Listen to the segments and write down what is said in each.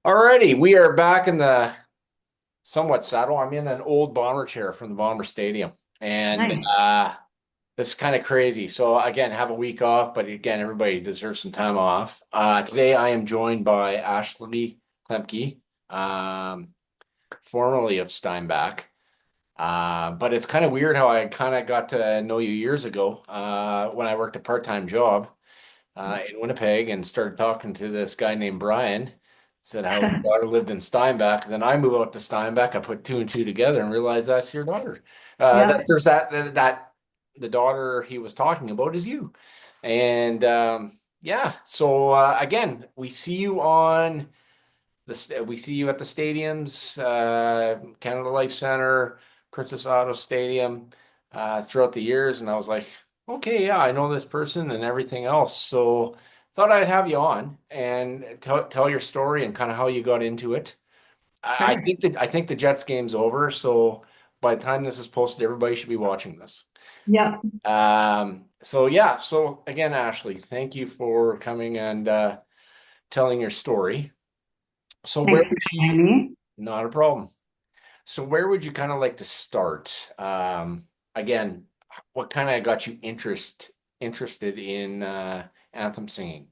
Alrighty, we are back in the somewhat saddle. I'm in an old bomber chair from the Bomber Stadium, and Nice. this is kind of crazy. So again, have a week off, but again, everybody deserves some time off. Today I am joined by Ashley Klimpke, um, formerly of Steinbach. But it's kind of weird how I kind of got to know you years ago when I worked a part-time job in Winnipeg and started talking to this guy named Brian. Said how his daughter lived in Steinbach. Then I moved out to Steinbach. I put two and two together and realized that's your daughter. Yeah. There's that the daughter he was talking about is you. And yeah, so again, we see you at the stadiums, Canada Life Center, Princess Auto Stadium, throughout the years, and I was like, okay, yeah, I know this person and everything else. So thought I'd have you on and tell your story and kind of how you got into it. Sure. I think the Jets game's over, so by the time this is posted, everybody should be watching this. Yep. So yeah, so again, Ashley, thank you for coming and telling your story. So where Thanks for would having me. not a problem. So where would you kind of like to start? Again, what kind of got you interested in anthem singing?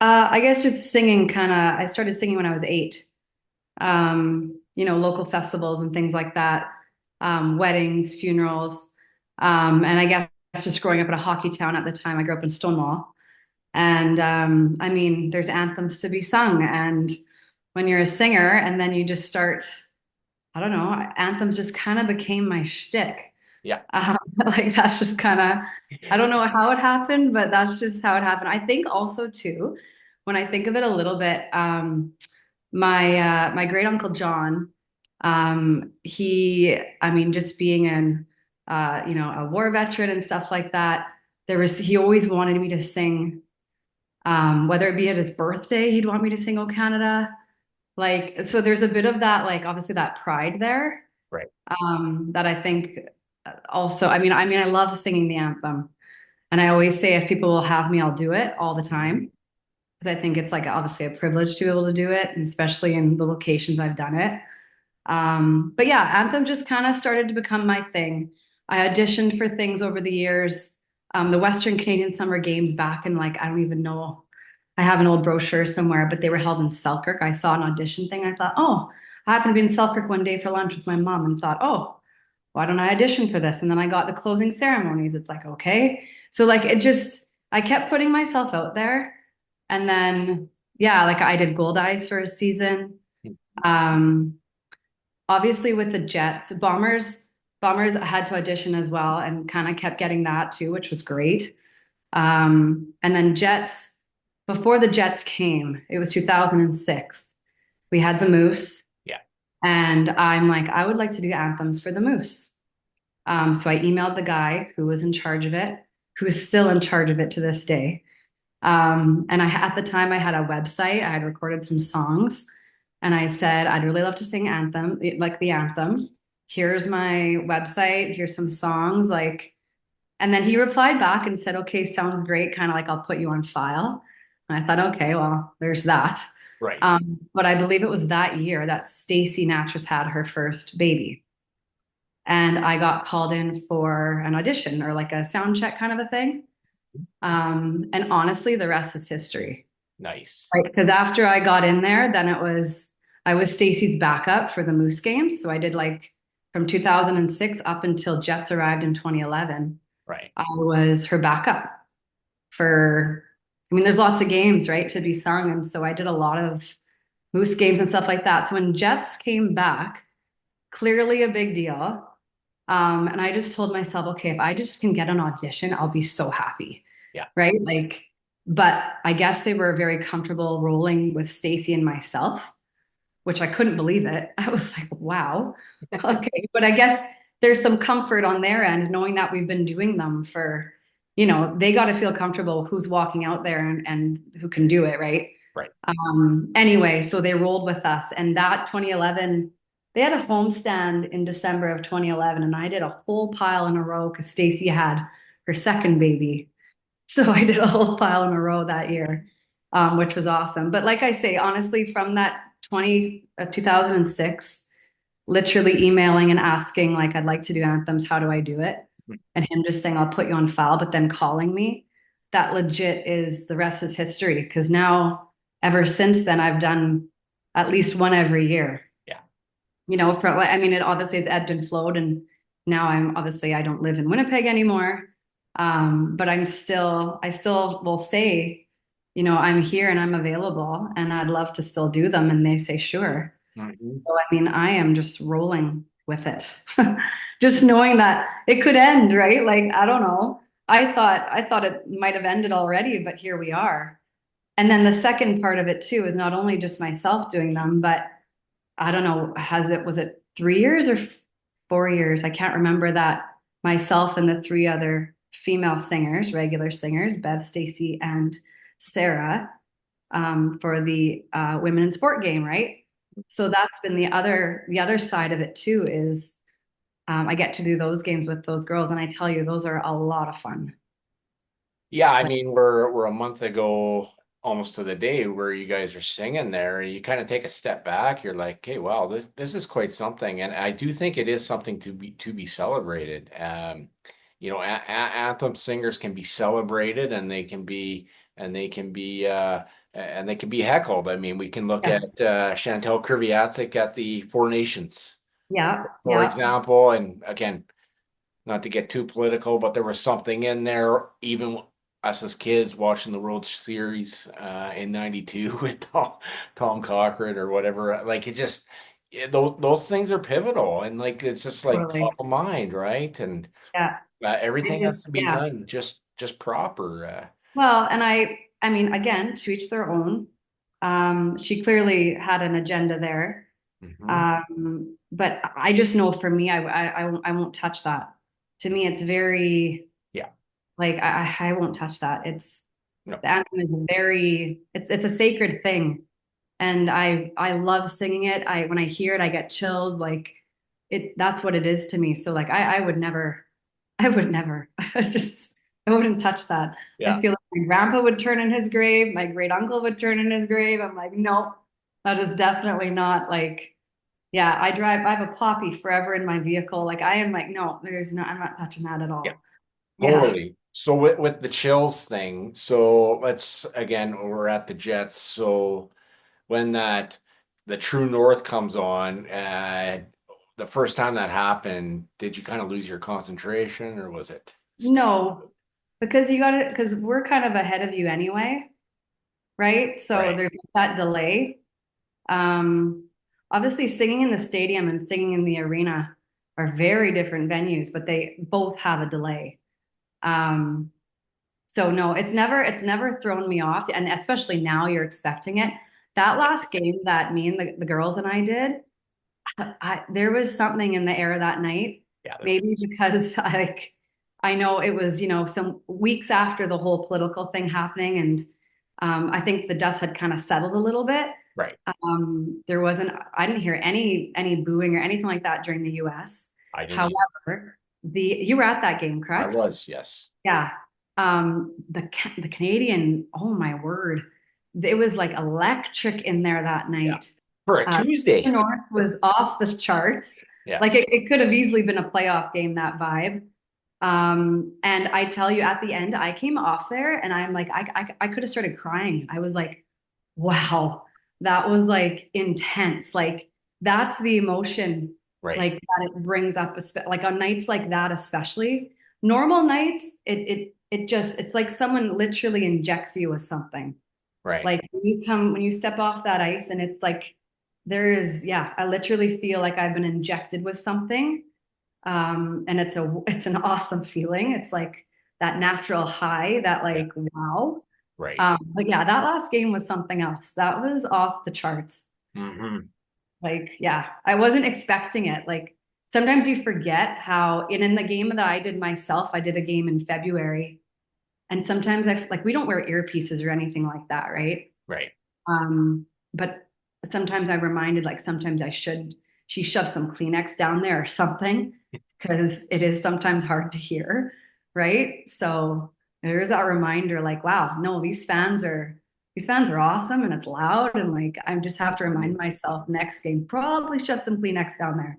I guess just singing I started singing when I was 8. Local festivals and things like that, weddings, funerals. And I guess just growing up in a hockey town at the time, I grew up in Stonewall. And I mean, there's anthems to be sung. And when you're a singer and then you just start, I don't know, anthems just kind of became my shtick. Yeah. Like that's just kind of, I don't know how it happened, but that's just how it happened. I think also too, when I think of it a little bit, my great uncle John, I mean, just being a war veteran and stuff like that, he always wanted me to sing, whether it be at his birthday, he'd want me to sing "O Canada." Like, so there's a bit of that, like obviously that pride there, Right. that I think also, I love singing the anthem. And I always say if people will have me, I'll do it all the time. Because I think it's like obviously a privilege to be able to do it, and especially in the locations I've done it. But yeah, anthem just kind of started to become my thing. I auditioned for things over the years. The Western Canadian Summer Games back in like, I don't even know. I have an old brochure somewhere, but they were held in Selkirk. I saw an audition thing. I thought, oh, I happened to be in Selkirk one day for lunch with my mom and thought, oh, why don't I audition for this? And then I got the closing ceremonies. It's like, okay. So like I kept putting myself out there. And then, yeah, like I did Gold Eyes for a season. Um, Obviously with the Jets, Bombers had to audition as well and kind of kept getting that too, which was great. And then Jets, before the Jets came, it was 2006. We had the Moose, Yeah. and I'm like, I would like to do anthems for the Moose. So I emailed the guy who was in charge of it, who is still in charge of it to this day. And at the time I had a website, I had recorded some songs, and I said, I'd really love to sing anthem, like the anthem. Here's my website, here's some songs, like, and then he replied back and said, okay, sounds great, kind of like I'll put you on file. And I thought, okay, well, there's that. Right. But I believe it was that year that Stacey Natras had her first baby. And I got called in for an audition or like a sound check kind of a thing. And honestly, the rest is history. Nice. Right. Because after I got in there, then I was Stacey's backup for the Moose games. So I did like from 2006 up until Jets arrived in 2011. Right. I was her backup for, I mean, there's lots of games, right, to be sung. And so I did a lot of Moose games and stuff like that. So when Jets came back, clearly a big deal. And I just told myself, okay, if I just can get an audition, I'll be so happy. Yeah. Right. Like, but I guess they were very comfortable rolling with Stacey and myself, which I couldn't believe it. I was like, wow. Okay. But I guess there's some comfort on their end knowing that we've been doing them for, they got to feel comfortable who's walking out there and who can do it. Right. Right. Anyway, so they rolled with us, and that 2011, they had a homestand in December of 2011, and I did a whole pile in a row because Stacey had her second baby. So I did a whole pile in a row that year. which was awesome. But like I say, honestly, from that 2006, literally emailing and asking, like, I'd like to do anthems, how do I do it? And him just saying, I'll put you on file, but then calling me, that legit is the rest is history. Because now, ever since then, I've done at least one every year. Yeah. From I mean, it obviously it's ebbed and flowed, and now I don't live in Winnipeg anymore. But I still will say, I'm here and I'm available, and I'd love to still do them. And they say, sure. Mhm. So, I mean, I am just rolling with it. Just knowing that it could end, right? Like, I don't know. I thought it might have ended already, but here we are. And then the second part of it too is not only just myself doing them, but I don't know, was it 3 years or 4 years? I can't remember that myself and the three other female singers, regular singers, Bev, Stacy, and Sarah, for the women in sport game, right? So that's been the other side of it too is I get to do those games with those girls, and I tell you, those are a lot of fun. Yeah, I Like, mean, we're a month ago, almost to the day where you guys are singing there. You kind of take a step back. You're like, hey, wow, this is quite something, and I do think it is something to be celebrated. Anthem singers can be celebrated, and they can be and they can be heckled. I mean, we can look yeah, at Chantel Krivyatsik at the Four Nations, yeah, for yeah, example, and again, not to get too political, but there was something in there, even us as kids watching the World Series in '92 with Tom Cochran or whatever. Like those things are pivotal, and like it's just like top totally. of mind, right? And Yeah. everything And has just, to be yeah. done just proper. Well, and I mean, again, to each their own. She clearly had an agenda there. Mhm. But I just know for me, I won't touch that. To me, it's very Yeah, like I won't touch that. no, The anthem is it's a sacred thing, and I love singing it. I when I hear it, I get chills. Like that's what it is to me. So like I would never, I would never, I wouldn't touch that. I yeah. feel like my grandpa would turn in his grave, my great uncle would turn in his grave. I'm like, nope, that is definitely not like. Yeah, I have a poppy forever in my vehicle. Like I am like, no, I'm not touching that at Yeah. all. Yeah. Totally. So with the chills thing, so let's again, we're at the Jets. So when that the True North comes on, the first time that happened, did you kind of lose your concentration, or was it steady? No, because because we're kind of ahead of you anyway, right? So Right. there's that delay. Um, Obviously singing in the stadium and singing in the arena are very different venues, but they both have a delay. Um, so no, it's never thrown me off, and especially now you're expecting it. That last game that me and the girls and I did, there was something in the air that night. Yeah, there Maybe was. because I know it was, some weeks after the whole political thing happening, and I think the dust had kind of settled a little bit. Right. I didn't hear any booing or anything like that during the US. I didn't either. However, you were at that game, I correct? was, yes. Yeah. The Canadian, oh my word, it was like electric in there that Yeah. night. For a The Tuesday. North was off the charts. Yeah. Like it could have easily been a playoff game, that vibe. And I tell you, at the end, I came off there and I'm like, I could have started crying. I was like, wow, that was like intense. Like that's the emotion Right. like that it brings up, like on nights like that, especially. Normal nights, it's like someone literally injects you with something. Right. Like when you step off that ice and it's like yeah, I literally feel like I've been injected with something. And it's an awesome feeling. It's like that natural high that Yeah. like, wow. Right. But yeah, that last game was something else. That was off the charts. Hmm. Like, yeah, I wasn't expecting it. Like sometimes you forget how, and in the game that I did myself, I did a game in February. And sometimes like we don't wear earpieces or anything like that, right? Right. But sometimes I'm reminded, like sometimes she shoved some Kleenex down there or something, because it is sometimes hard to hear, right? So there's that reminder, like, wow, no, these fans are awesome and it's loud. And like, I just have to remind Mhm. myself next game, probably shove some Kleenex down there.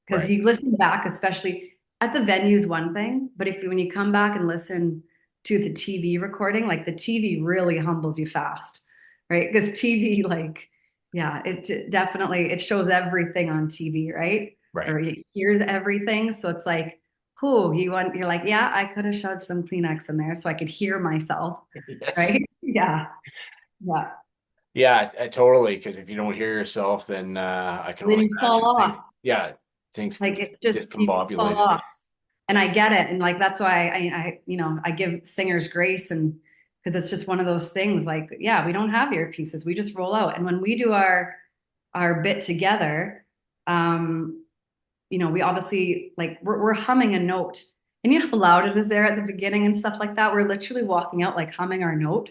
Because Right. you listen back, especially at the venue is one thing, but if when you come back and listen to the TV recording, like the TV really humbles you fast, right? Because TV, like, yeah, definitely it shows everything on TV, right? Right. Or it hears everything. So it's like, oh, you're like, yeah, I could have shoved some Kleenex in there so I could hear myself, Yes. right? Yeah, yeah. Yeah, I totally. Because if you don't hear yourself, then I can Then only you fall imagine things. off. Yeah, things can Like get it just you just fall discombobulated. off. And I get it. And like that's why I give singers grace and because it's just one of those things like, yeah, we don't have earpieces. We just roll out. And when we do our bit together, um, we obviously like we're humming a note. And you know how loud it is there at the beginning and stuff like that. We're literally walking out like humming our note.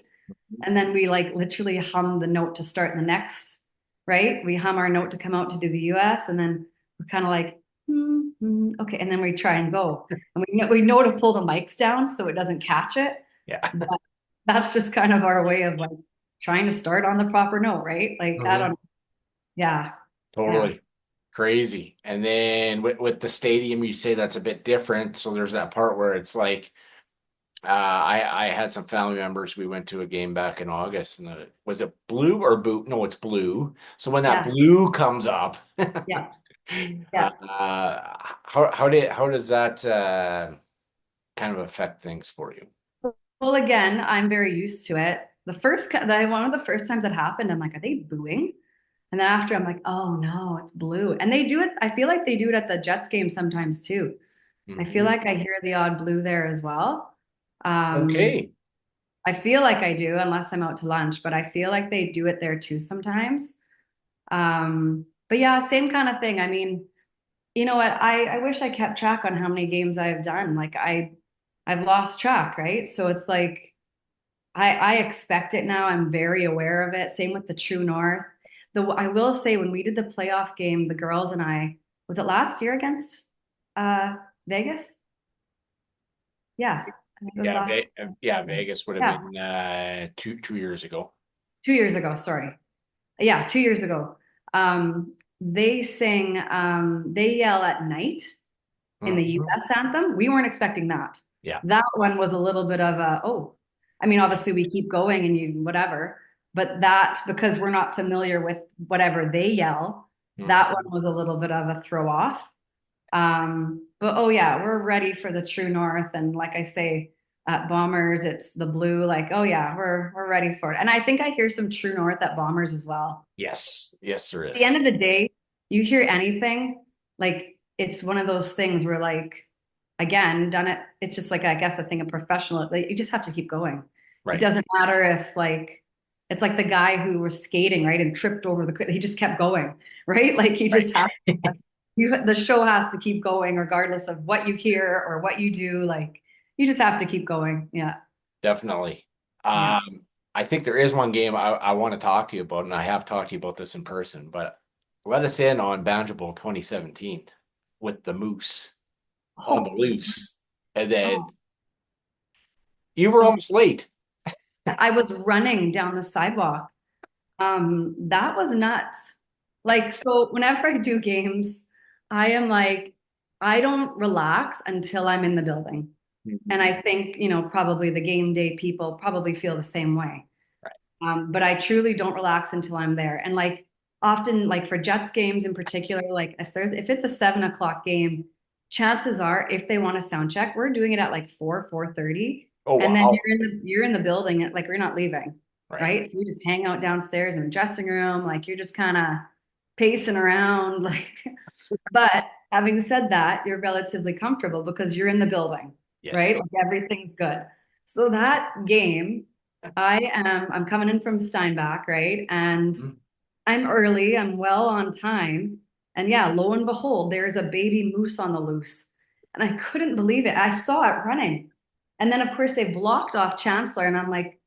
And then we like literally hum the note to start the next, right? We hum our note to come out to do the US, and then we're kind of like, okay, and then we try and go, and we know to pull the mics down so it doesn't catch it. Yeah. But that's just kind of our way of like trying to start on the proper note, right? Like I Mhm. don't, yeah, yeah, Totally. Crazy. And then with the stadium, you say that's a bit different. So there's that part where it's like, I had some family members. We went to a game back in August, and was it blue or boot? No, it's blue. So when that yeah, blue comes up, yeah, yeah. how does that kind of affect things for you? Well, again, I'm very used to it. One of the first times it happened, I'm like, are they booing? And then after I'm like, oh no, it's blue. And they do it, I feel like they do it at the Jets game sometimes too. I feel Mhm. like I hear the odd blue there as well. Um, Okay. I feel like I do, unless I'm out to lunch, but I feel like they do it there too sometimes. But yeah, same kind of thing. I mean, you know what? I wish I kept track on how many games I've done. Like I've lost track, right? So it's like I expect it now. I'm very aware of it. Same with the True North. I will say when we did the playoff game, the girls and I, was it last year against uh Vegas? Yeah, I think it was Yeah, last yeah, year. Vegas would have Yeah, been 2 years ago. 2 years ago, sorry. Yeah, 2 years ago. They yell at night in the Mhm. US anthem. We weren't expecting that. Yeah. That one was a little bit of a, oh, I mean, obviously we keep going and you whatever, but that because we're not familiar with whatever they yell, that one Mhm. was a little bit of a throw off. But oh yeah, we're ready for the true north. And like I say, at Bombers, it's the blue, like, oh yeah, we're ready for it. And I think I hear some true north at Bombers as well. Yes. Yes, there At the is. end of the day, you hear anything, like it's one of those things where like again, done it, it's just like I guess the thing of professional, like you just have to keep going. It Right. doesn't matter if like it's like the guy who was skating, right, and tripped over he just kept going, right? Like you Right. just have the show has to keep going regardless of what you hear or what you do. Like you just have to keep going. Yeah. Definitely. Yeah. I think there is one game I want to talk to you about, and I have talked to you about this in person, but let us in on Banjo Bowl 2017 with the Moose on the Oh, loose. And then oh, you were oh. almost late. I was running down the sidewalk. That was nuts. Like, so whenever I do games, I am like, I don't relax until I'm in the building. And Mhm. I think, probably the game day people probably feel the same way. Right. But I truly don't relax until I'm there. And like often, like for Jets games in particular, like if it's a 7 o'clock game, chances are if they want a sound check, we're doing it at like 4:30. Oh, And then wow. you're in the building, like we're not leaving, Right. right? So we just hang out downstairs in the dressing room, like you're just kind of pacing around, like but having said that, you're relatively comfortable because you're in the building, Yes. right? Like everything's good. So that game, I'm coming in from Steinbach, right? And Mhm. I'm early, I'm well on time. And yeah, lo and behold, there's a baby moose on the loose. And I couldn't believe it. I saw it running. And then of course they blocked off Chancellor and I'm like,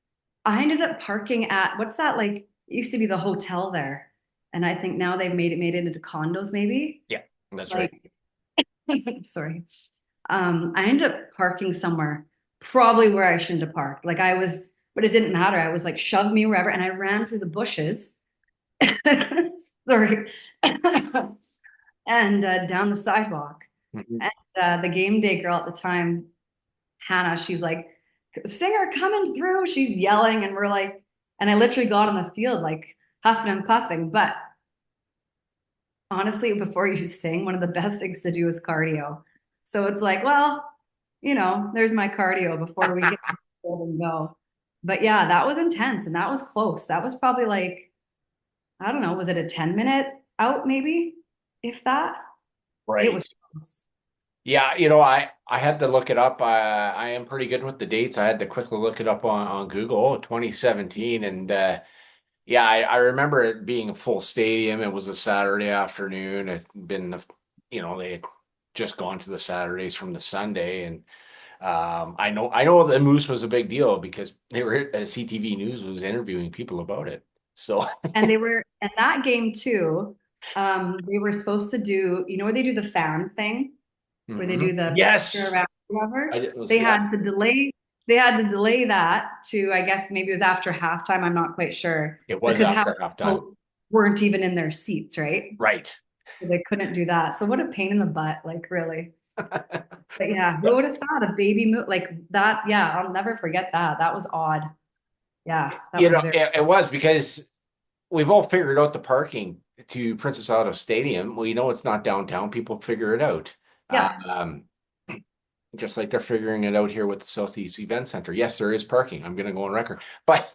I ended up parking at what's that like? It used to be the hotel there. And I think now they've made it into condos maybe. Yeah, that's right. Like, sorry. I ended up parking somewhere, probably where I shouldn't have parked. Like I was but it didn't matter. I was like, shove me wherever. And I ran through the bushes. Sorry. And down the sidewalk. Mhm. And the game day girl at the time, Hannah, she's like, Singer coming through. She's yelling, and we're like, and I literally got on the field like huffing and puffing. But honestly, before you sing, one of the best things to do is cardio. So it's like, well, there's my cardio before we get old and go. But yeah, that was intense and that was close. That was probably like, I don't know, was it a 10-minute out maybe? If that? It was Right. close. Yeah, I had to look it up. I am pretty good with the dates. I had to quickly look it up on Google. Oh, 2017, and yeah, I remember it being a full stadium. It was a Saturday afternoon. It'd been, they had just gone to the Saturdays from the Sunday, and I know the Moose was a big deal because they were CTV News was interviewing people about it. So, And they were in that game too. They were supposed to do, where they do the fan thing, where they do the picture Yes, around whatever. it was, They yeah, had to delay, they had to delay that to, I guess maybe it was after halftime. I'm not quite sure it was because half after halftime. people weren't even in their seats, right? Right. So they couldn't do that. So what a pain in the butt, like really. But yeah, who would have thought a baby move like that? Yeah, I'll never forget that. That was odd. Yeah, that You was know, very, it was because we've all figured out the parking to Princess Auto Stadium. Well, it's not downtown. People figure it out. yeah, Um, just like they're figuring it out here with the Southeast Event Center. Yes, there is parking. I'm going to go on record, but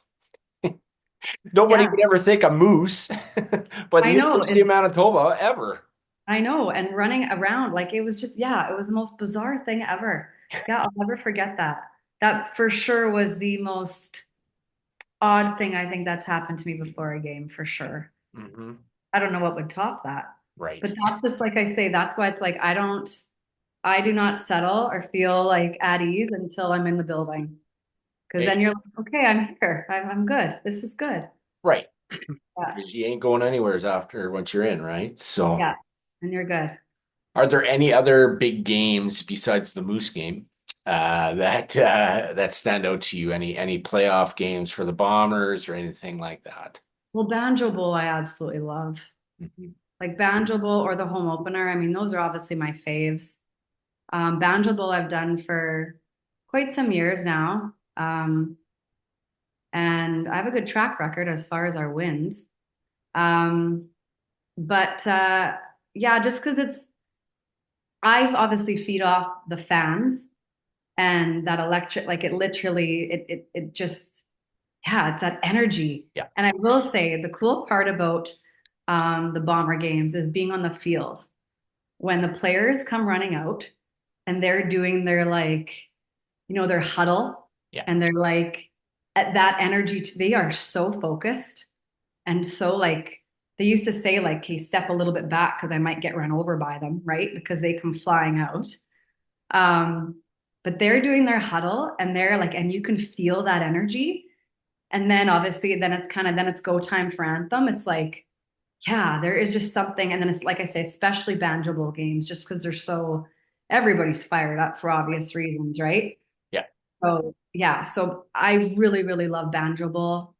nobody yeah. would ever think a moose by the I know. University of Manitoba ever. I know. And running around, like it was just, yeah, it was the most bizarre thing ever. Yeah, I'll never forget that. That for sure was the most odd thing I think that's happened to me before a game, for sure. Hmm. I don't know what would top that. Right. But that's just like I say, that's why it's like I do not settle or feel like at ease until I'm in the building. Because Eh, then you're like, okay, I'm here. I'm good. This is good. right. Yeah. Because you ain't going anywheres after once you're in, right? So, Yeah. And you're good. are there any other big games besides the Moose game that stand out to you? Any playoff games for the Bombers or anything like that? Well, Banjo Bowl, I absolutely love. Mhm. Like Banjo Bowl or the home opener. I mean, those are obviously my faves. Banjo Bowl I've done for quite some years now. And I have a good track record as far as our wins. Um, but yeah, just because I've obviously feed off the fans and that electric, like it literally, it just, yeah, it's that energy. Yeah. And I will say the cool part about the Bomber games is being on the field when the players come running out and they're doing their like, their huddle Yeah. and they're like at that energy, they are so focused and so like they used to say like, okay, step a little bit back because I might get run over by them, right? Because they come flying out. Um, but they're doing their huddle and they're like, and you can feel that energy. And then obviously, then it's go time for anthem. It's like, yeah, there is just something. And then it's like I say, especially Banjo Bowl games, just because everybody's fired up for obvious reasons, right? Yeah. So yeah, so I really, really love Banjo Bowl.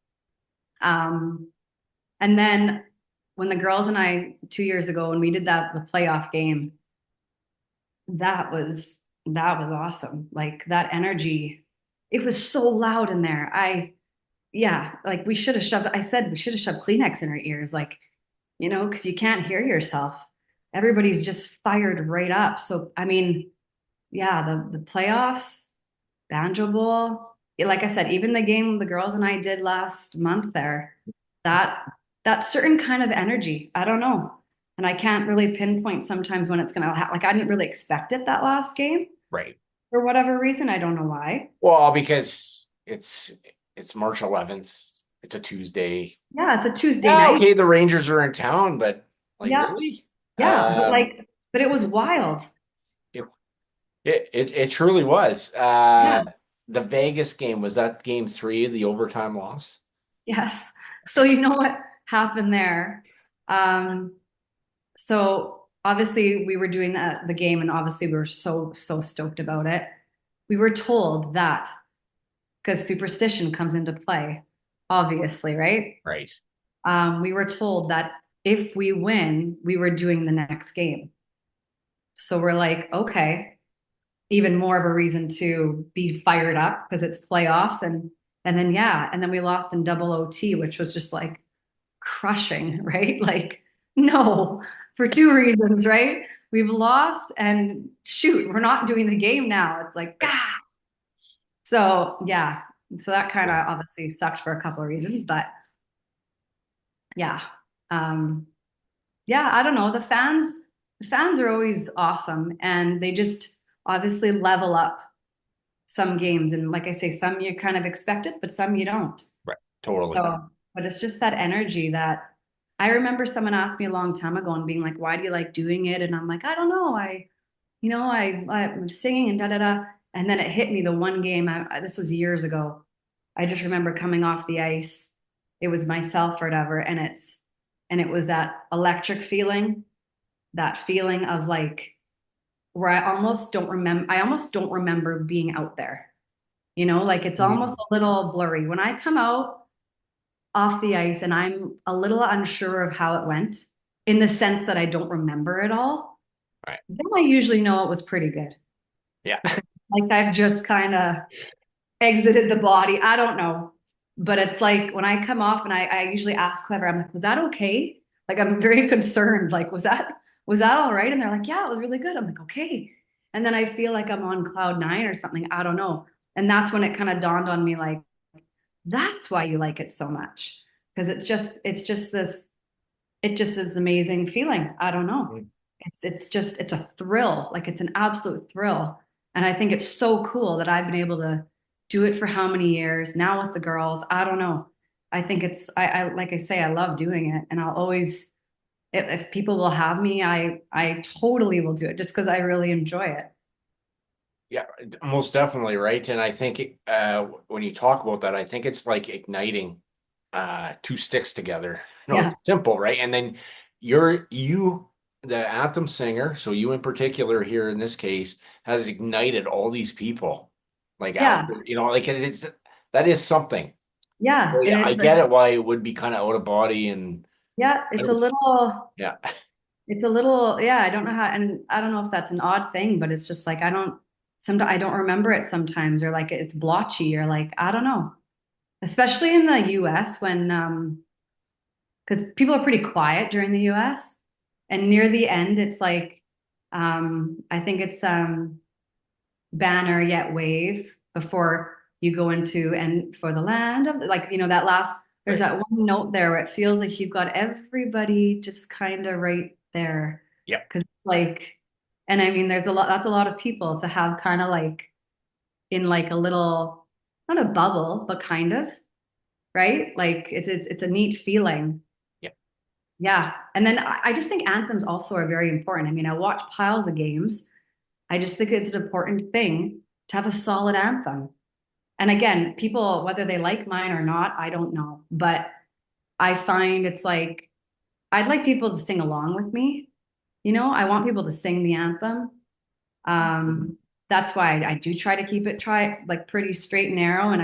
Um, and then when the girls and I 2 years ago when we did the playoff game, that was that was awesome. Like that energy, it was so loud in there. Yeah, like I said we should have shoved Kleenex in our ears, like, because you can't hear yourself. Everybody's just fired right up. So, I mean, yeah, the playoffs, Banjo Bowl, like I said, even the game the girls and I did last month there, that that certain kind of energy, I don't know. And I can't really pinpoint sometimes when it's gonna happen. Like I didn't really expect it that last game Right. for whatever reason. I don't know why. Well, because it's March 11th. It's a Tuesday. Yeah, it's a Tuesday Yeah, night. okay, the Rangers are in town, but like Yeah, really? yeah, Um, but it was wild. it it truly was. Yeah. The Vegas game was that game three, the overtime loss. Yes. So you know what happened there? Um, so obviously we were doing the game and obviously we were so stoked about it. We were told that because superstition comes into play, obviously, right? Right. We were told that if we win, we were doing the next game. So we're like, okay, even more of a reason to be fired up because it's playoffs and then yeah, and then we lost in double OT, which was just like crushing, right? Like, no, for two reasons, right? We've lost and shoot, we're not doing the game now. It's like, Right. ah. So yeah. So that kind of obviously sucked for a couple of reasons, but yeah. Um, yeah, I don't know. The fans are always awesome and they just obviously level up some games. And like I say, some you kind of expect it, but some you don't. Right. Totally. So, but it's just that energy that I remember someone asked me a long time ago and being like, why do you like doing it? And I'm like, I don't know. I'm singing and da da da. And then it hit me the one game, this was years ago. I just remember coming off the ice. It was myself or whatever. And it was that electric feeling, that feeling of like, where I almost don't remember being out there. Like it's almost Mhm. a little blurry. When I come out off the ice and I'm a little unsure of how it went, in the sense that I don't remember it all, Right. then I usually know it was pretty good. Yeah. Like I've just kind of exited the body. I don't know. But it's like when I come off and I usually ask whoever, I'm like, was that okay? Like I'm very concerned. Like, was that all right? And they're like, yeah, it was really good. I'm like, okay. And then I feel like I'm on cloud nine or something. I don't know. And that's when it kind of dawned on me, like, that's why you like it so much. Because it just is an amazing feeling. I don't know. Mhm. It's a thrill. Like it's an absolute thrill. And I think it's so cool that I've been able to do it for how many years now with the girls. I don't know. I think I like I say, I love doing it. And I'll always, if people will have me, I totally will do it just because I really enjoy it. Yeah, most definitely, right? And I think when you talk about that, I think it's like igniting two sticks together. Yeah. It's simple, right? And then you the anthem singer, so you in particular here in this case, has ignited all these people. Like Yeah. after, like it's that is something. Yeah. So, And yeah, I get it why it would be kind of out of body and yeah, I don't, yeah. yeah, I don't know how, and I don't know if that's an odd thing, but it's just like sometimes I don't remember it sometimes, or like it's blotchy, or like I don't know. Especially in the US when because people are pretty quiet during the US, and near the end it's like I think it's banner yet wave before you go into and for the land of like that last there's Right. that one note there where it feels like you've got everybody just kind of right there Yeah. because like and I mean there's a lot that's a lot of people to have kind of like in like a little not a bubble but kind of right like it's a neat feeling. Yeah. Yeah, and then I just think anthems also are very important. I mean I watch piles of games. I just think it's an important thing to have a solid anthem. And again, people, whether they like mine or not, I don't know. But I find it's like, I'd like people to sing along with me. I want people to sing the anthem. Um, that's why I do try to keep it like pretty straight and narrow. And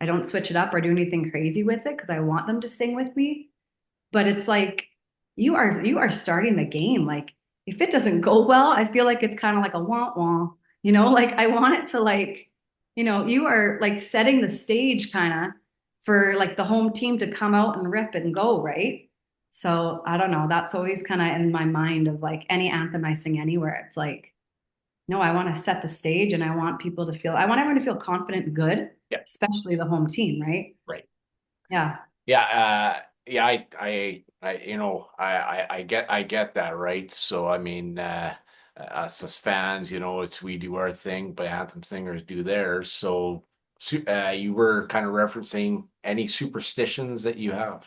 I don't switch it up or do anything crazy with it because I want them to sing with me. But it's like you are starting the game. Like if it doesn't go well, I feel like it's kind of like a wah wah. Like I want it to like, you are like setting the stage kind of for like the home team to come out and rip and go, right? So I don't know. That's always kind of in my mind of like any anthem I sing anywhere. It's like, no, I want to set the stage and I want everyone to feel confident and good, Yeah. especially the home team, right? Right. Yeah. Yeah, yeah, I get that, right? So I mean, us as fans, it's we do our thing, but anthem singers do theirs. So, you were kind of referencing any superstitions that you have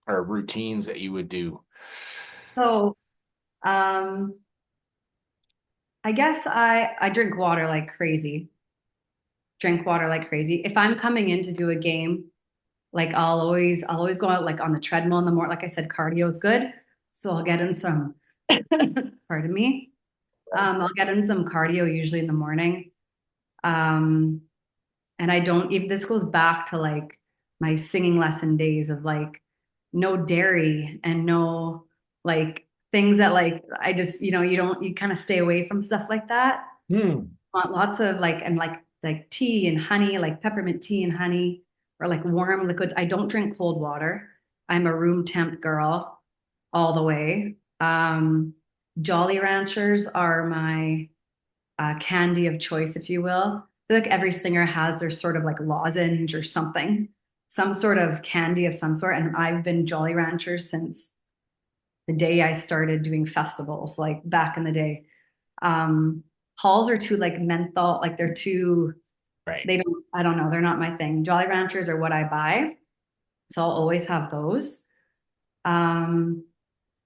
or routines that you would do. So, um, I guess I drink water like crazy. Drink water like crazy. If I'm coming in to do a game, like I'll always go out like on the treadmill in the morning. Like I said, cardio is good. So I'll get in some, pardon me. I'll get in some cardio usually in the morning. Um, And I don't even, this goes back to like my singing lesson days of like no dairy and no like things that like I just, you don't, you kind of stay away from stuff like that. Hmm. Want lots of like, and like tea and honey, like peppermint tea and honey, or like warm liquids. I don't drink cold water. I'm a room temp girl all the way. Jolly Ranchers are my candy of choice, if you will. I feel like every singer has their sort of like lozenge or something, some sort of candy of some sort. And I've been Jolly Ranchers since the day I started doing festivals, like back in the day. Um, Halls are too like menthol, like they're too, Right. they don't, I don't know, they're not my thing. Jolly Ranchers are what I buy. So I'll always have those. Um,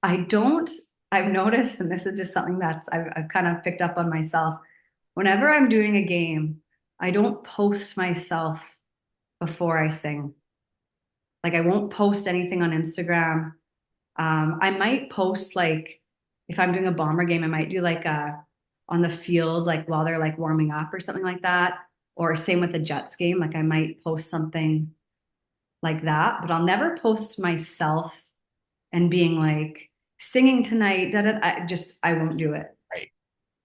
I don't, I've noticed, and this is just something that's I've kind of picked up on myself. Whenever I'm doing a game, I don't post myself before I sing. Like I won't post anything on Instagram. I might post like if I'm doing a bomber game, I might do like a on the field, like while they're like warming up or something like that. Or same with the Jets game, like I might post something like that, but I'll never post myself and being like singing tonight. Da, da, I won't do it. Right.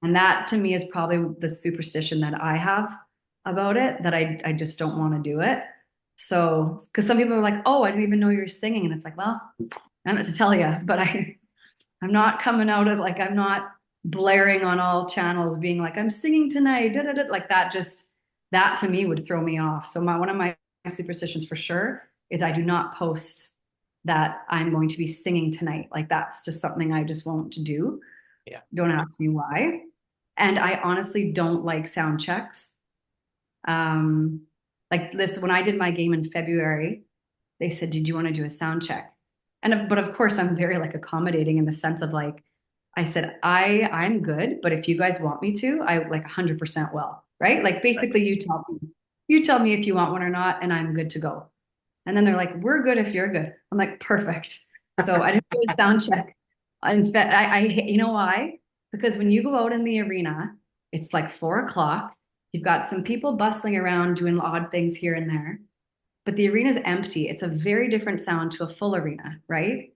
And that to me is probably the superstition that I have about it, that I just don't want to do it. So, because some people are like, oh, I didn't even know you were singing. And it's like, well, I don't know what to tell you, but I'm not coming out of like, I'm not blaring on all channels being like, I'm singing tonight. Da, da, da. Like that just, that to me would throw me off. So one of my superstitions for sure is I do not post that I'm going to be singing tonight. Like that's just something I just won't do. Yeah. Don't ask me why. And I honestly don't like sound checks. Um, like this, when I did my game in February, they said, "Did you want to do a sound check?" But of course, I'm very like accommodating in the sense of like, I said, I'm good, but if you guys want me to, I like 100% will, right? Like Right. basically, you tell me if you want one or not, and I'm good to go. And then they're like, "We're good if you're good." I'm like, "Perfect." So I didn't do a sound check. In fact, you know why? Because when you go out in the arena, it's like 4 o'clock. You've got some people bustling around doing odd things here and there, but the arena's empty. It's a very different sound to a full arena, right?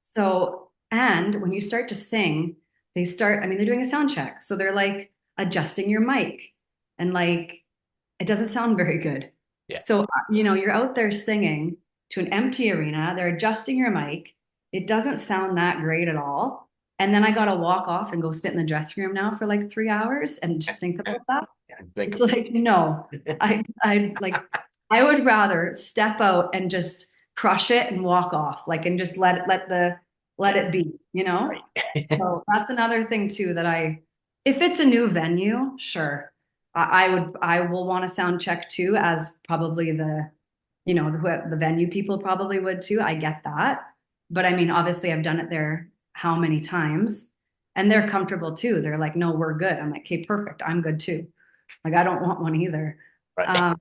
So, and when you start to sing, I mean, they're doing a sound check. So they're like adjusting your mic and like, it doesn't sound very good. Yeah. So, you're out there singing to an empty arena, they're adjusting your mic. It doesn't sound that great at all. And then I got to walk off and go sit in the dressing room now for like 3 hours and just think Yeah. about that. Yeah. Think It's about like, no, I like, I would rather step out and just crush it and walk off, like, and just let yeah. it be, Right. So that's another thing too that if it's a new venue, sure, I will want a sound check too, as probably the venue people probably would too. I get that, but I mean, obviously, I've done it there how many times, and they're comfortable too. They're like, no, we're good. I'm like, okay, perfect. I'm good too. Like, I don't want one either. Right. Um,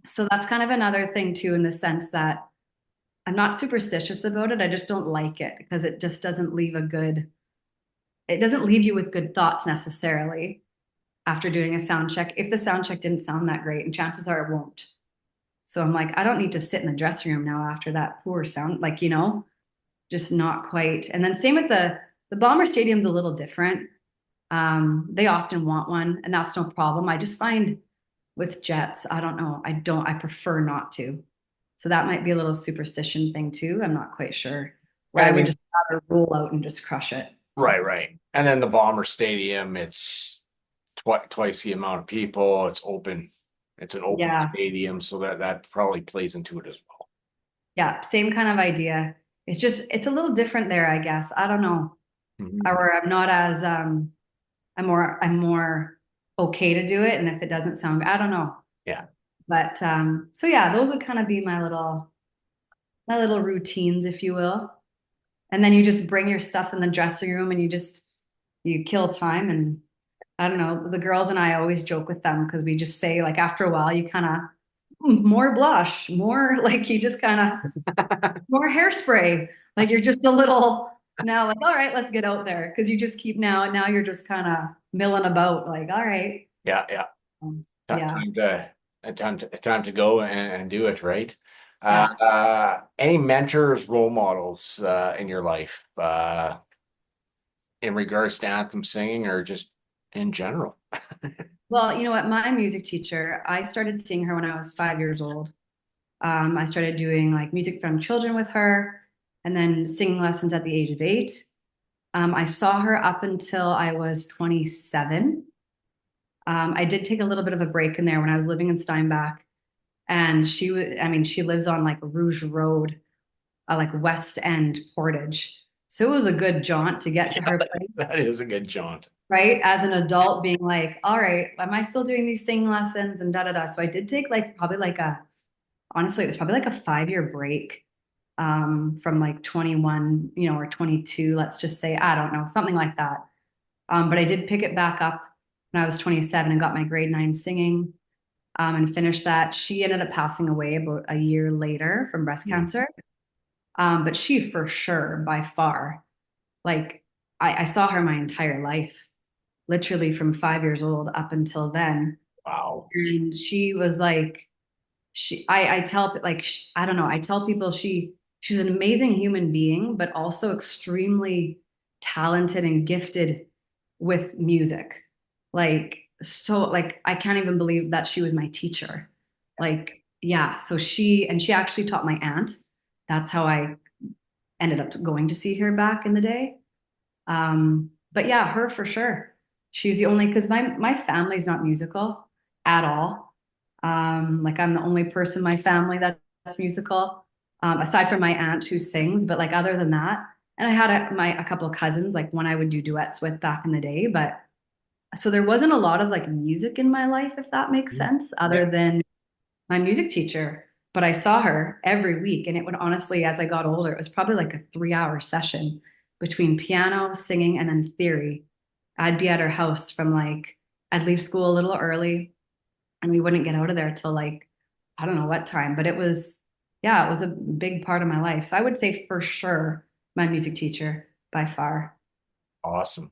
so that's kind of another thing too, in the sense that I'm not superstitious about it. I just don't like it because it just it doesn't leave you with good thoughts necessarily after doing a sound check. If the sound check didn't sound that great, and chances are it won't. So I'm like, I don't need to sit in the dressing room now after that poor sound, like, just not quite. And then same with the Bomber Stadium's a little different. They often want one, and that's no problem. I just find with Jets, I don't know. I prefer not to. So that might be a little superstition thing too. I'm not quite sure. Where And I I would mean, just rather roll out and just crush it. right, right. And then the Bomber Stadium, it's twice the amount of people. It's open. It's an open Yeah. stadium, so that probably plays into it as well. Yeah. Same kind of idea. It's a little different there, I guess. I don't know. Mhm. Or I'm not as, I'm more okay to do it. And if it doesn't sound, I don't know. Yeah. But, so yeah, those would kind of be my little routines, if you will. And then you just bring your stuff in the dressing room and you kill time. And I don't know, the girls and I always joke with them because we just say like after a while you kind of more blush, more like you just kind of more hairspray. Like you're just a little now like, all right, let's get out there. Cause you just keep now you're just kind of milling about like, all right. Yeah, yeah. Um, Time, yeah. time to a time to go and do it, right? Yeah. Any mentors, role models in your life in regards to anthem singing or just in general? Well, you know what? My music teacher, I started seeing her when I was 5 years old. I started doing like music from children with her and then singing lessons at the age of 8. I saw her up until I was 27. I did take a little bit of a break in there when I was living in Steinbach. And I mean, she lives on like Rouge Road, like West End Portage. So it was a good jaunt to get to Yeah, her that, place, that is a good jaunt. right? As an adult, being like, all right, am I still doing these singing lessons and da da da. So I did take like probably like honestly, it was probably like a 5 year break from like 21, or 22, let's just say, I don't know, something like that. But I did pick it back up when I was 27 and got my grade 9 singing and finished that. She ended up passing away about a year later from breast Mm. cancer. But she for sure, by far, like I saw her my entire life, literally from 5 years old up until then. Wow. And she was like, I tell like, I don't know, I tell people she's an amazing human being, but also extremely talented and gifted with music. Like, so like, I can't even believe that she was my teacher. Like, yeah. So she actually taught my aunt. That's how I ended up going to see her back in the day. But yeah, her for sure. She's the only because my family's not musical at all. Like I'm the only person in my family that's musical, aside from my aunt who sings. But like other than that, and I had a couple of cousins, like one I would do duets with back in the day. But so there wasn't a lot of like music in my life, if that makes Mm. sense, Yeah. other than my music teacher. But I saw her every week, and it would honestly, as I got older, it was probably like a 3 hour session between piano, singing, and then theory. I'd be at her house from like, I'd leave school a little early, and we wouldn't get out of there till like, I don't know what time, but yeah, it was a big part of my life. So I would say for sure my music teacher by far. Awesome.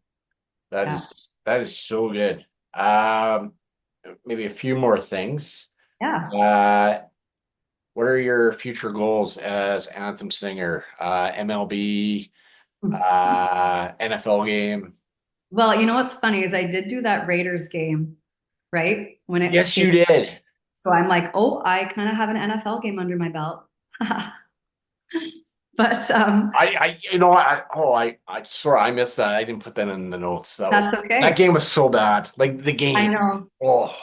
That Yeah. is that is so good. Um, Maybe a few more things. Yeah. Uh, what are your future goals as anthem singer? MLB, NFL game? Well, you know what's funny is I did do that Raiders game, right? When it Yes, came. you did. So I'm like, oh, I kind of have an NFL game under my belt. But I swear I missed that. I didn't put that in the notes. that's That okay. game was so bad. Like the I game. know. Oh,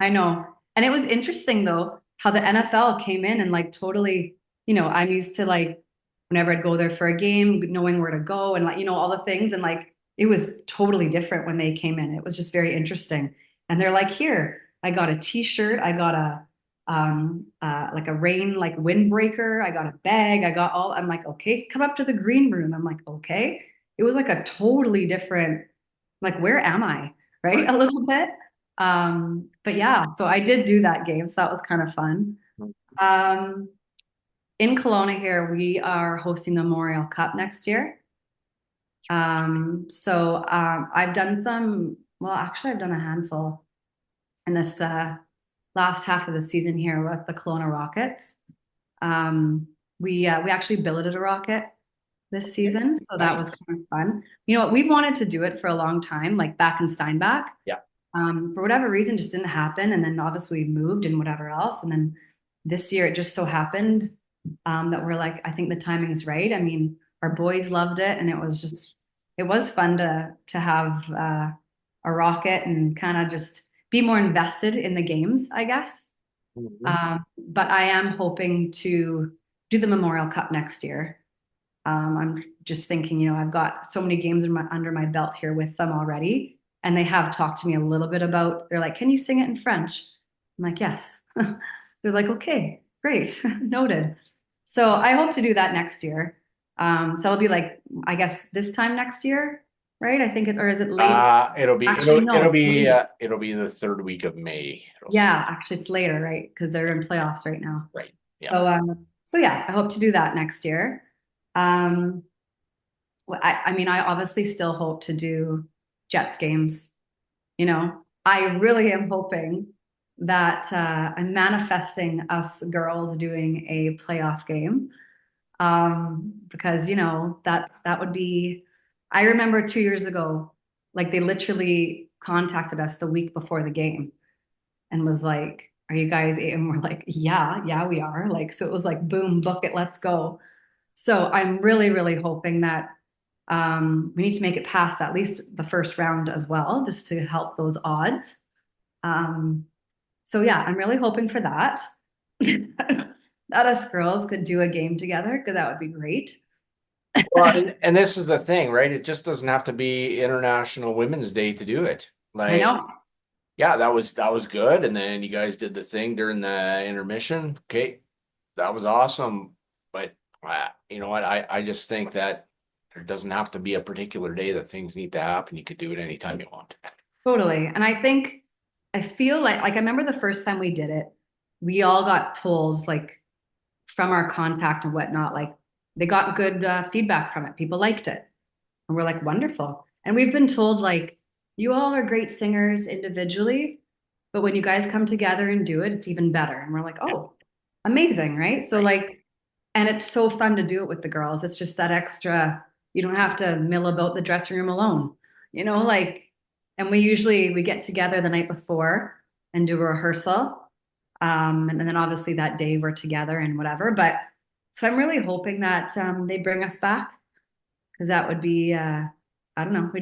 I know. And it was interesting though, how the NFL came in and like totally, I'm used to like whenever I'd go there for a game, knowing where to go and like, all the things. And like it was totally different when they came in. It was just very interesting. And they're like, here, I got a t-shirt, I got a like a rain like windbreaker, I got a bag, I'm like, okay, come up to the green room. I'm like, okay. It was like a totally different, like, where am I? Right? right. A little bit. But yeah, so I did do that game, so that was kind of fun. Um, in Kelowna here, we are hosting the Memorial Cup next year. So I've done well, actually, I've done a handful in this last half of the season here with the Kelowna Rockets. We actually billeted a rocket this Okay. season, so that was Nice. kind of fun. You know what? We've wanted to do it for a long time, like back in Steinbach. Yeah. For whatever reason, just didn't happen. And then obviously we moved and whatever else. And then this year it just so happened that we're like, I think the timing's right. I mean, our boys loved it, and it was fun to have a rocket and kind of just be more invested in the games, I guess. Mhm. But I am hoping to do the Memorial Cup next year. I'm just thinking, I've got so many games under my belt here with them already. And they have talked to me a little bit about, they're like, can you sing it in French? I'm like, yes. They're like, okay, great, noted. So I hope to do that next year. So it'll be like, I guess this time next year, right? I think it's, or is it late? It'll be Actually, no, it's later. it'll be the third week of May. Yeah, actually, it's later, right? Because they're in playoffs right now. Right. Yeah. So yeah, I hope to do that next year. Um, well, I mean, I obviously still hope to do Jets games. I really am hoping that I'm manifesting us girls doing a playoff game. Because that would be. I remember 2 years ago, like they literally contacted us the week before the game and was like, "Are you guys?" And we're like, "Yeah, yeah, we are." Like, so it was like, "Boom, book it, let's go." So I'm really, really hoping that we need to make it past at least the first round as well, just to help those odds. Um, so yeah, I'm really hoping for that. That us girls could do a game together because that would be great. Well, and this is the thing, right? It just doesn't have to be International Women's Day to do it. I Like, know. yeah, that was good. And then you guys did the thing during the intermission. Okay, that was awesome. But you know what? I just think that there doesn't have to be a particular day that things need to happen. You could do it anytime you want. Totally. And I feel like I remember the first time we did it, we all got told like from our contact and whatnot, like they got good feedback from it. People liked it. And we're like, wonderful. And we've been told like, you all are great singers individually, but when you guys come together and do it, it's even better. And we're like, Yeah, oh, amazing, right? So right. like, and it's so fun to do it with the girls. It's just that extra, you don't have to mill about the dressing room alone, like, and we get together the night before and do a rehearsal. And then obviously that day we're together and whatever. But so I'm really hoping that they bring us back because that would be, I don't know, we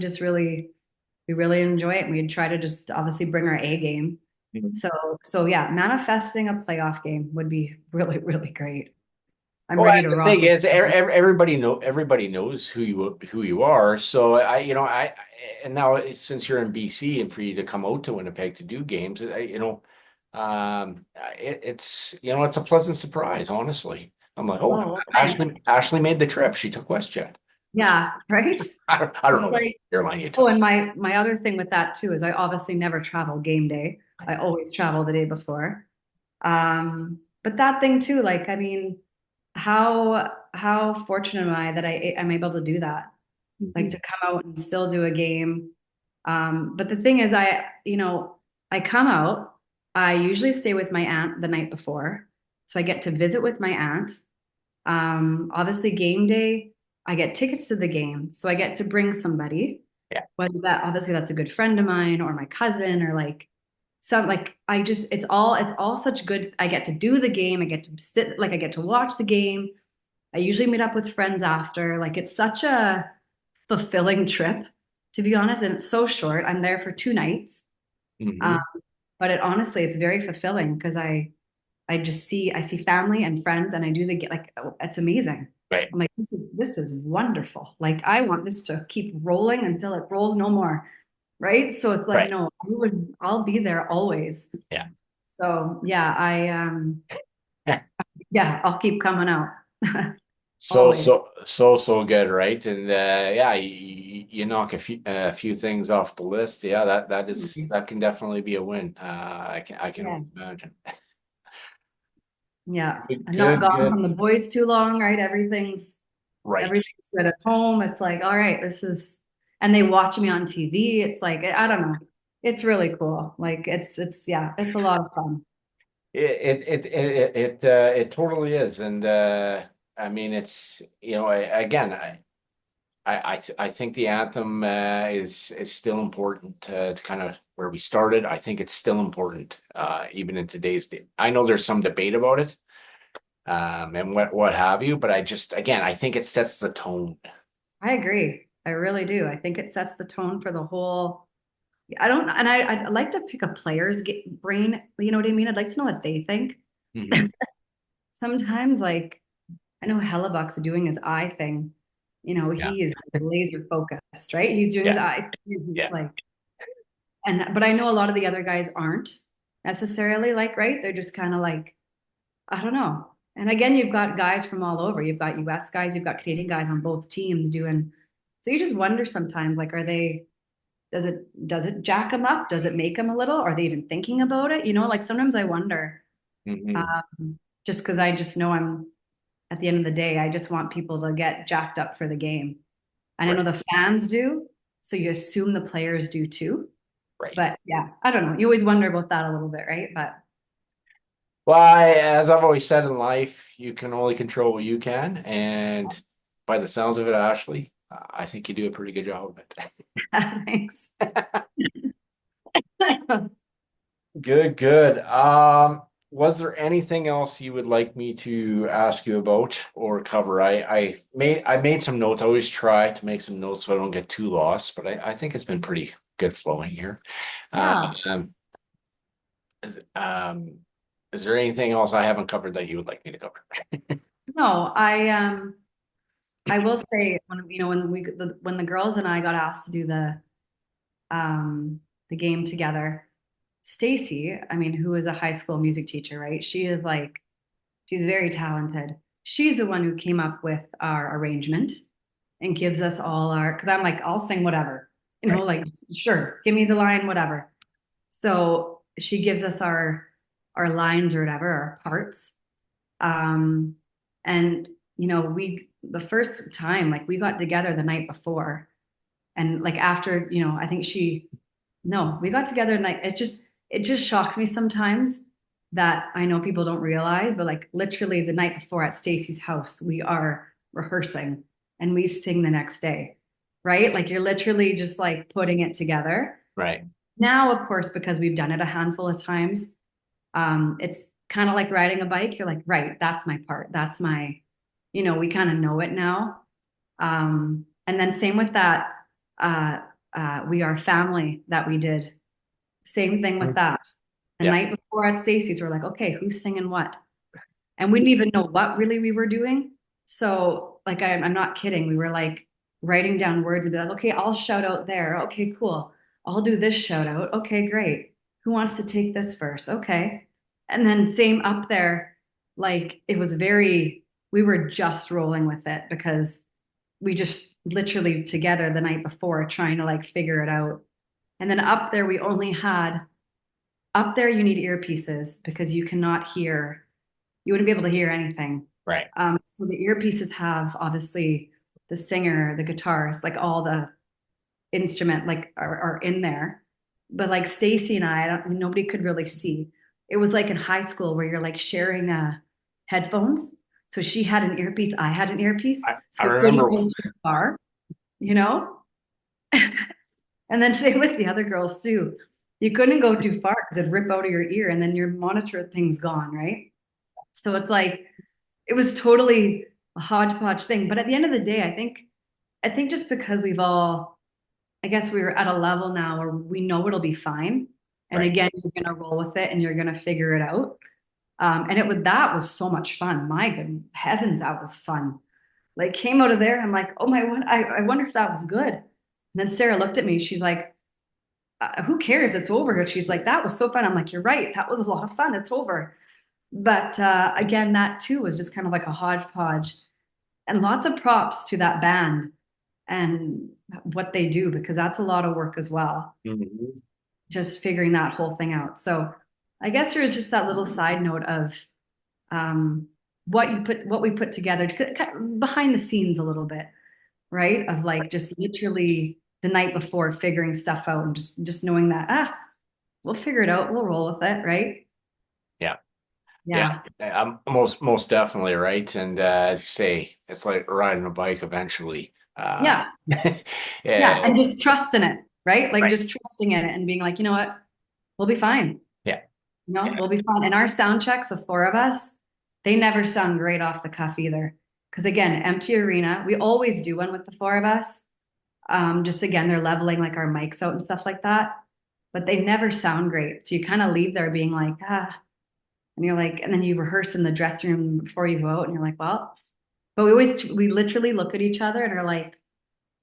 really enjoy it. And we'd try to just obviously bring our A game. Mhm. So yeah, manifesting a playoff game would be really, really great. I'm Well, ready to the rock thing it. is, everybody knows who you are. So and now since you're in BC and for you to come out to Winnipeg to do games, it's a pleasant surprise, honestly. I'm like, oh, Oh, thanks. Ashley made the trip. She took WestJet. That's Yeah, right? I don't know It's what like, airline you oh, took. and my other thing with that too is I obviously never travel game day. I always travel the day before. But that thing too, like, I mean, how fortunate am I that I'm able to do that? Like Mhm. to come out and still do a game. But the thing is, I come out, I usually stay with my aunt the night before. So I get to visit with my aunt. Obviously, game day, I get tickets to the game. So I get to bring somebody, Yeah. whether obviously that's a good friend of mine or my cousin or like it's all such good. I get to do the game. I get to sit, like, I get to watch the game. I usually meet up with friends after. Like, it's such a fulfilling trip, to be honest. And it's so short. I'm there for 2 nights. Um, Hmm. but it's very fulfilling because I see family and friends and I do like, oh, it's amazing. Right. I'm like, this is wonderful. Like, I want this to keep rolling until it rolls no more. Right. So it's like, Right. no, I'll be there always. Yeah. So yeah, yeah, I'll keep coming out. So Always. so so so good, right? And yeah, you knock a few things off the list. Yeah, that can definitely be a win. I can Yeah. only imagine. Yeah. Good, I'm not good, gone good. from the boys too long, right? Right, Everything's good at home. It's like, all right, and they watch me on TV. It's like, I don't know. It's really cool. Like yeah, it's a lot of fun. it totally is, and I mean it's again I think the anthem is still important to kind of where we started. I think it's still important even in today's day. I know there's some debate about it and what have you. But I think it sets the tone. I agree. I really do. I think it sets the tone for the whole. I don't, and I'd like to pick a player's brain. You know what I mean? I'd like to know what they think. Hmm. Sometimes, like, I know Hellebuck's doing his eye thing. Yeah, He is laser focused, right? He's doing his yeah, eye. He's yeah. like, but I know a lot of the other guys aren't necessarily like, right? They're just kind of like, I don't know. And again, you've got guys from all over. You've got US guys, you've got Canadian guys on both teams doing. So you just wonder sometimes, like, does it jack them up? Does it make them a little? Are they even thinking about it? Like sometimes I wonder, Hmm. just because I just know at the end of the day, I just want people to get jacked up for the game. And I know Right. the fans do. So you assume the players do too. Right. But yeah, I don't know. You always wonder about that a little bit, right? But Well, as I've always said in life, you can only control what you can, and by the sounds of it, Ashley, I think you do a pretty good job of it. thanks. Good, good. Was there anything else you would like me to ask you about or cover? I made some notes. I always try to make some notes so I don't get too lost, but I think it's been pretty good flowing here. Uh, Yeah. um, is, um, is there anything else I haven't covered that you would like me to cover? No, I will say when when the girls and I got asked to do um the game together, Stacy, I mean, who is a high school music teacher, right? She's very talented. She's the one who came up with our arrangement and gives us all our, because I'm like, I'll sing whatever, Right. like, sure, give me the line, whatever. So she gives us our lines or whatever, our parts. Um, and we the first time, like we got together the night before, and like after, I think she no, we got together and like it just shocks me sometimes that I know people don't realize, but like literally the night before at Stacy's house, we are rehearsing and we sing the next day, right? Like you're literally just like putting it together. Right. Now, of course, because we've done it a handful of times, it's kind of like riding a bike. You're like, right, that's my part. That's my, we kind of know it now. And then same with that, uh, We Are Family that we did. Same thing with Mm. that. The Yeah. night before at Stacy's, we're like, okay, who's singing what? And we didn't even know what really we were doing. So, like, I'm not kidding. We were like writing down words and be like, okay, I'll shout out there. Okay, cool. I'll do this shout out. Okay, great. Who wants to take this first? Okay. And then same up there, like it was we were just rolling with it because we just literally together the night before trying to like figure it out. And then up there, you need earpieces because you wouldn't be able to hear anything. Right. So the earpieces have obviously the singer, the guitarist, like all the instrument like are in there. But like Stacy and nobody could really see. It was like in high school where you're like sharing headphones. So she had an earpiece, I had an earpiece, I so we couldn't remember. go too far, you know? And then same with the other girls too. You couldn't go too far because it'd rip out of your ear and then your monitor thing's gone, right? So it's like it was totally a hodgepodge thing. But at the end of the day, I think just because I guess we were at a level now where we know it'll be fine. And Right. again, you're gonna roll with it and you're gonna figure it out. And that was so much fun. My good heavens, that was fun. Like came out of there, I'm like, oh my, what? I wonder if that was good. And then Sarah looked at me. She's like, who cares? It's over. She's like, that was so fun. I'm like, you're right. That was a lot of fun. It's over. But again, that too was just kind of like a hodgepodge and lots of props to that band and what they do because that's a lot of work as well, Mhm. just figuring that whole thing out. So I guess there was just that little side note of um, what we put together behind the scenes a little bit, right? Of like just literally the night before figuring stuff out and just knowing that we'll figure it out, we'll roll with it, right? Yeah. Yeah. Yeah. I'm most definitely right. And as you say, it's like riding a bike eventually. Yeah. Yeah. Yeah. And just trust in it, right? Like Right. just trusting in it and being like, you know what? We'll be fine. Yeah. Yeah. We'll be fine. And our sound checks, the four of us, they never sound great off the cuff either. Because again, empty arena. We always do one with the four of us. Just again, they're leveling like our mics out and stuff like that. But they never sound great. So you kind of leave there being like, and you're like, and then you rehearse in the dressing room before you go out, and you're like, well, but we literally look at each other and are like,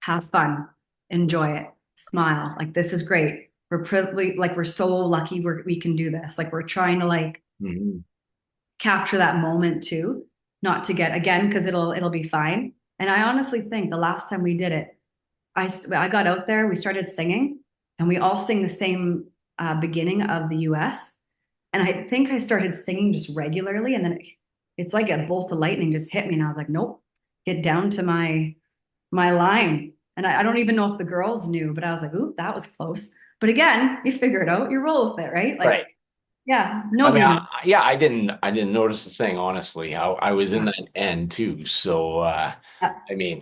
have fun, enjoy it, smile. Like this is great. Like we're so lucky we can do this. Like we're trying to like Mhm. capture that moment too, not to get again because it'll be fine. And I honestly think the last time we did it, I got out there, we started singing, and we all sing the same beginning of the U.S. And I think I started singing just regularly, and then it's like a bolt of lightning just hit me, and I was like, nope, get down to my line. And I don't even know if the girls knew, but I was like, ooh, that was close. But again, you figure it out, you roll with it, right? Like, Right. yeah, I mean, nobody knows. yeah, I didn't notice the thing, honestly. How I was in Yeah. that end too. So, I mean,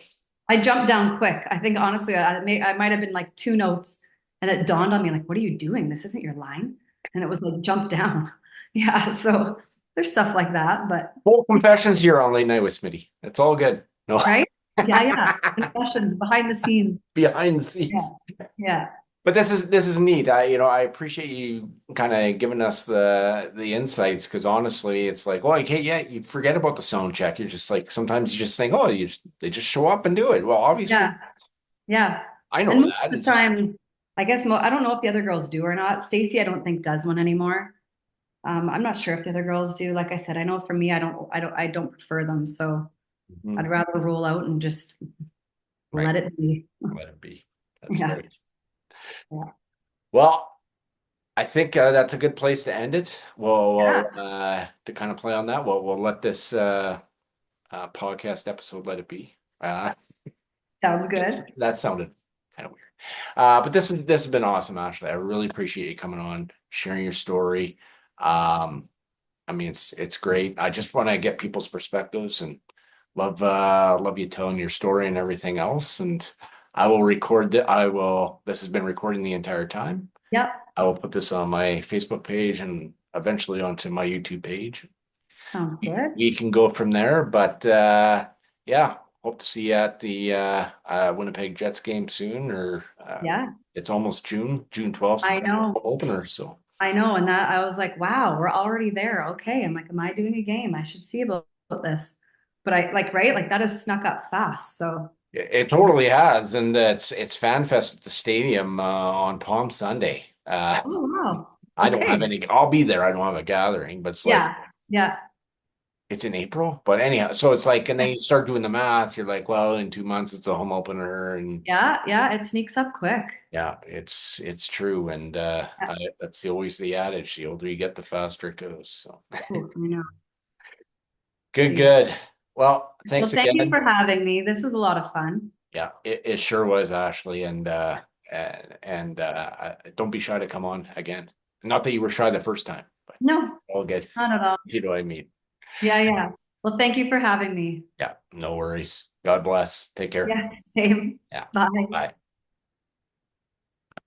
I jumped down quick. I think honestly, I might have been like two notes, and it dawned on me like, what are you doing? This isn't your line. And it was like jump down. Yeah, so there's stuff like that, but full confessions here on Late Night with Smitty. It's all good. No, right? Yeah, yeah. Confessions behind the scenes. behind the Yeah, scenes. yeah, But this is neat. I appreciate you kind of giving us the insights because honestly, it's like, well, okay, yeah, you forget about the sound check. You're just like sometimes you just think, oh, they just show up and do it. Well, obviously, yeah, yeah. I And know most that. of It's the just time, I guess I don't know if the other girls do or not. Stacy, I don't think does one anymore. I'm not sure if the other girls do. Like I said, I know for me, I don't prefer them. So I'd mhm, rather roll out and just right. let it be. Let it be. That's Yeah, right. yeah, Well, I think that's a good place to end it. yeah. To kind of play on that, we'll let this podcast episode let it be. Sounds Yes, good. that sounded kind of weird. But this has been awesome, Ashley. I really appreciate you coming on, sharing your story. Um, I mean, it's great. I just want to get people's perspectives and love you telling your story and everything else. And I will record it. This has been recording the entire time. Yep, I will put this on my Facebook page and eventually onto my YouTube page. sounds good. We can go from there, but yeah, hope to see you at the Winnipeg Jets game soon. Or Yeah, it's almost June 12th, I know. opener. So I know. And that I was like, wow, we're already there. Okay. I'm like, am I doing a game? I should see about this. But I like, right? Like that has snuck up fast. So it totally has, and it's Fan Fest at the stadium on Palm Sunday. oh wow. I don't have Okay. any. I'll be there. I don't have a gathering, but it's like Yeah. Yeah. it's in April. But anyhow, so it's like, and then you start doing the math. You're like, well, in 2 months it's a home opener, and Yeah. Yeah. It sneaks up quick. yeah, it's true, and Yeah. that's always the adage. The older you get, the faster it goes. So Ooh, I know. good, Jeez. good. Well, Well, thanks thank you again. for having me. This was a lot of fun. Yeah, it sure was, Ashley, and don't be shy to come on again. Not that you were shy the first time, but No, all good. not at all. You know what I mean? Yeah. Yeah. Well, thank you for having me. Yeah, no worries. God bless. Take care. Yes. Same. Yeah, Bye. bye.